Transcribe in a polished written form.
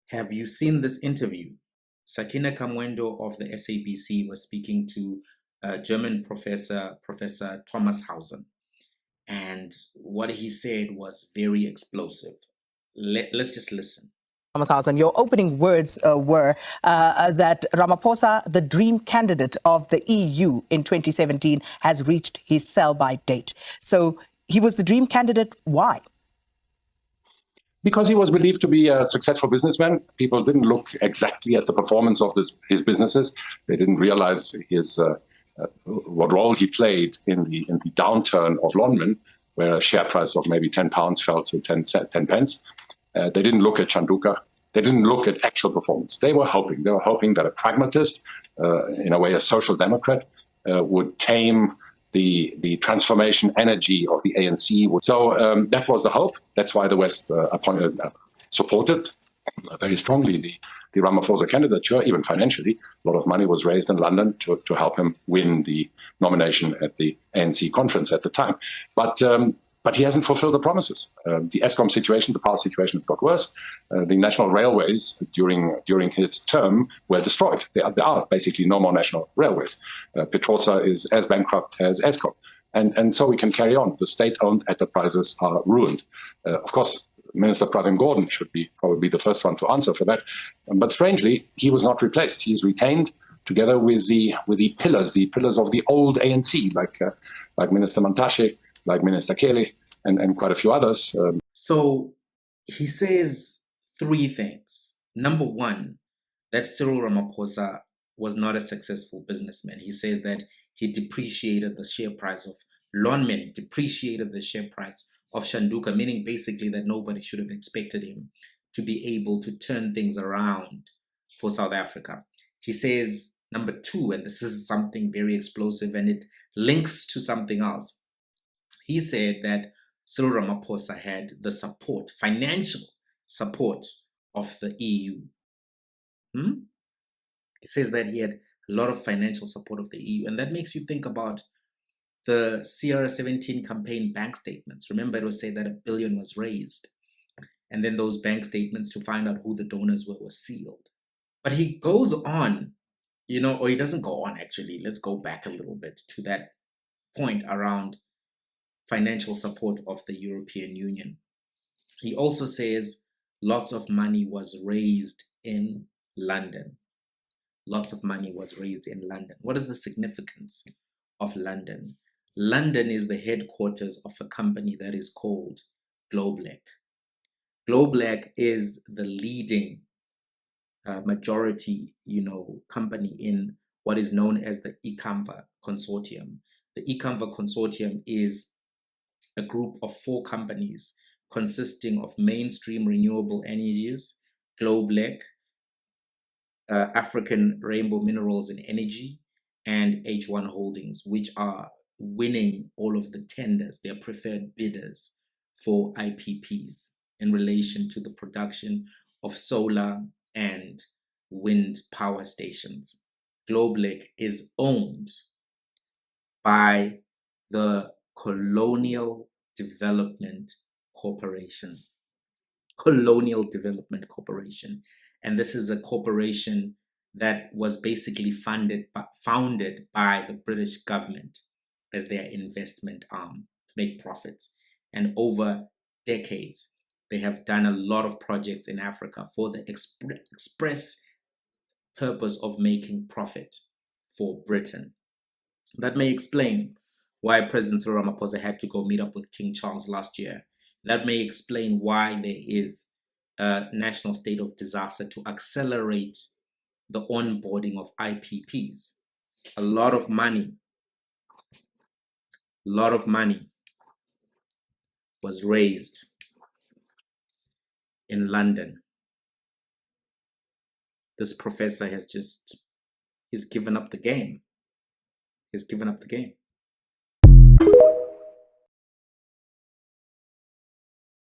Have you seen this interview? Sakina Kamwendo of the SABC was speaking to German Professor Thomas Hausen, and what he said was very explosive. Let's just listen. Thomas Hausen, your opening words were that Ramaphosa, the dream candidate of the EU in 2017, has reached his sell-by date. So he was the dream candidate. Why? Because he was believed to be a successful businessman. People didn't look exactly at the performance of his businesses. They didn't realize what role he played in the downturn of Lonmin, where a share price of maybe £10 fell to 10 pence. They didn't look at Chanduka. They didn't look at actual performance. They were hoping that a pragmatist, in a way a social democrat, would tame the transformation energy of the ANC. So that was the hope. That's why the West supported very strongly the Ramaphosa candidature, even financially. A lot of money was raised in London to help him win the nomination at the ANC conference at the time. But he hasn't fulfilled the promises. The Eskom situation, the power situation has got worse. The national railways during his term were destroyed. There are basically no more national railways. Petrosa is as bankrupt as Eskom. And so we can carry on. The state-owned enterprises are ruined. Of course, Minister Pravin Gordhan should be probably the first one to answer for that. But strangely, he was not replaced. He is retained together with the pillars of the old ANC, like Minister Mantashe, like Minister Kelly, and quite a few others. So he says three things. Number one, that Cyril Ramaphosa was not a successful businessman. He says that he depreciated the share price of Lonmin, depreciated the share price of Chanduka, meaning basically that nobody should have expected him to be able to turn things around for South Africa. He says, number two, and this is something very explosive and it links to something else. He said that Cyril Ramaphosa had the support, financial support of the EU. He says that he had a lot of financial support of the EU. And that makes you think about the CR17 campaign bank statements. Remember, it was said that $1 billion was raised. And then those bank statements to find out who the donors were sealed. But he goes on, or he doesn't go on actually. Let's go back a little bit to that point around financial support of the European Union. He also says lots of money was raised in London. Lots of money was raised in London. What is the significance of London? London is the headquarters of a company that is called Globeleq. Globeleq is the leading majority, company in what is known as the eCamva Consortium. The eCamva Consortium is a group of 4 companies consisting of Mainstream Renewable Energies, Globeleq, African Rainbow Minerals and Energy, and H1 Holdings, which are winning all of the tenders. They are preferred bidders for IPPs in relation to the production of solar and wind power stations. Globeleq is owned by the Colonial Development Corporation. Colonial Development Corporation. And this is a corporation that was basically founded by the British government as their investment arm to make profits. And over decades, they have done a lot of projects in Africa for the express purpose of making profit for Britain. That may explain why President Cyril Ramaphosa had to go meet up with King Charles last year. That may explain why there is a national state of disaster to accelerate the onboarding of IPPs. A lot of money was raised in London. This professor he's given up the game. He's given up the game.